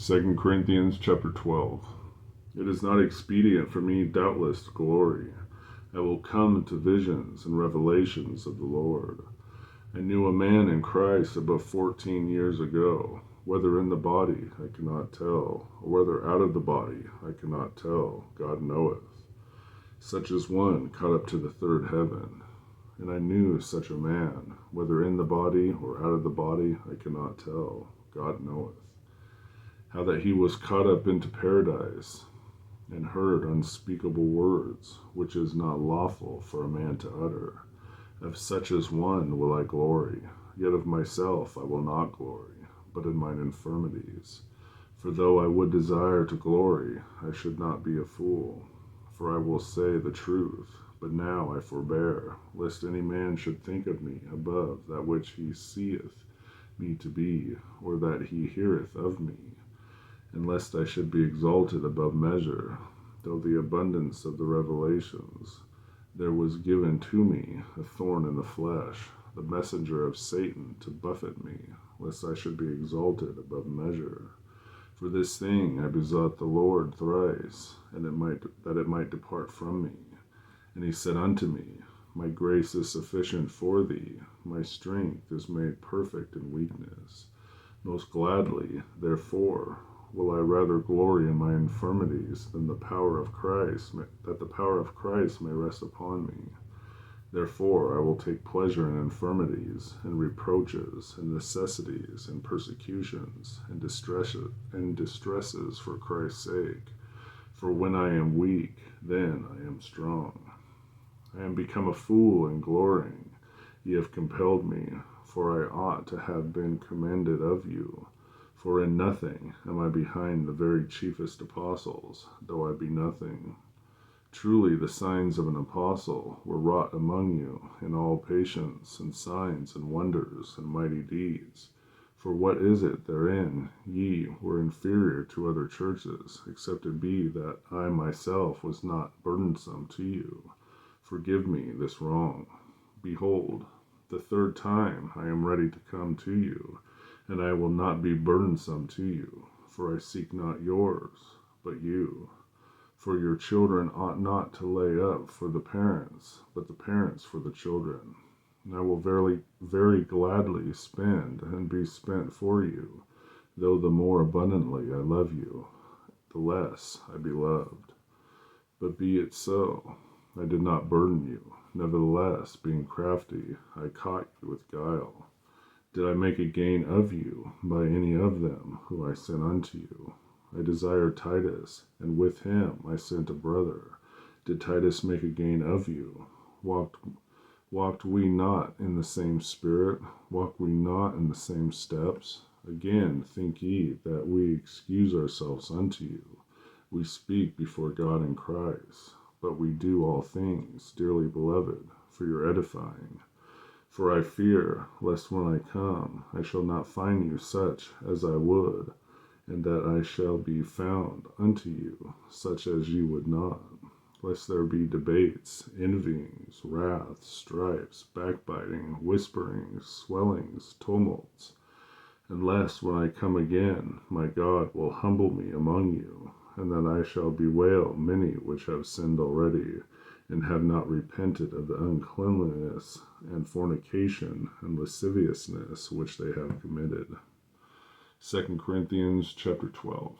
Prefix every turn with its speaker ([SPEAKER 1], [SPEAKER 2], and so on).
[SPEAKER 1] 2 Corinthians chapter 12. It is not expedient for me, doubtless, to glory. I will come into visions and revelations of the Lord. I knew a man in Christ above 14 years ago. Whether in the body, I cannot tell, or whether out of the body, I cannot tell. God knoweth. Such as one caught up to the third heaven. And I knew such a man, whether in the body or out of the body, I cannot tell. God knoweth. How that he was caught up into paradise, and heard unspeakable words, which is not lawful for a man to utter. Of such as one will I glory, yet of myself I will not glory, but in mine infirmities. For though I would desire to glory, I should not be a fool. For I will say the truth, but now I forbear, lest any man should think of me above that which he seeth me to be, or that he heareth of me. And lest I should be exalted above measure, though the abundance of the revelations, there was given to me a thorn in the flesh, the messenger of Satan to buffet me, lest I should be exalted above measure. For this thing I besought the Lord thrice, and that it might depart from me. And he said unto me, My grace is sufficient for thee, my strength is made perfect in weakness. Most gladly, therefore, will I rather glory in my infirmities than that the power of Christ may rest upon me. Therefore I will take pleasure in infirmities, and reproaches, and necessities, and persecutions, and distresses for Christ's sake. For when I am weak, then I am strong. I am become a fool in glorying. Ye have compelled me, for I ought to have been commended of you. For in nothing am I behind the very chiefest apostles, though I be nothing. Truly the signs of an apostle were wrought among you in all patience, and signs, and wonders, and mighty deeds. For what is it therein ye were inferior to other churches, except it be that I myself was not burdensome to you? Forgive me this wrong. Behold, the third time I am ready to come to you, and I will not be burdensome to you, for I seek not yours, but you. For your children ought not to lay up for the parents, but the parents for the children. And I will very gladly spend and be spent for you, though the more abundantly I love you, the less I be loved. But be it so, I did not burden you. Nevertheless, being crafty, I caught you with guile. Did I make a gain of you by any of them who I sent unto you? I desired Titus, and with him I sent a brother. Did Titus make a gain of you? Walked we not in the same spirit? Walked we not in the same steps? Again, think ye that we excuse ourselves unto you? We speak before God in Christ, but we do all things, dearly beloved, for your edifying. For I fear, lest when I come, I shall not find you such as I would, and that I shall be found unto you such as ye would not, lest there be debates, envyings, wraths, strifes, backbiting, whisperings, swellings, tumults, and lest when I come again, my God will humble me among you, and that I shall bewail many which have sinned already, and have not repented of the uncleanness and fornication and lasciviousness which they have committed. 2 Corinthians chapter 12.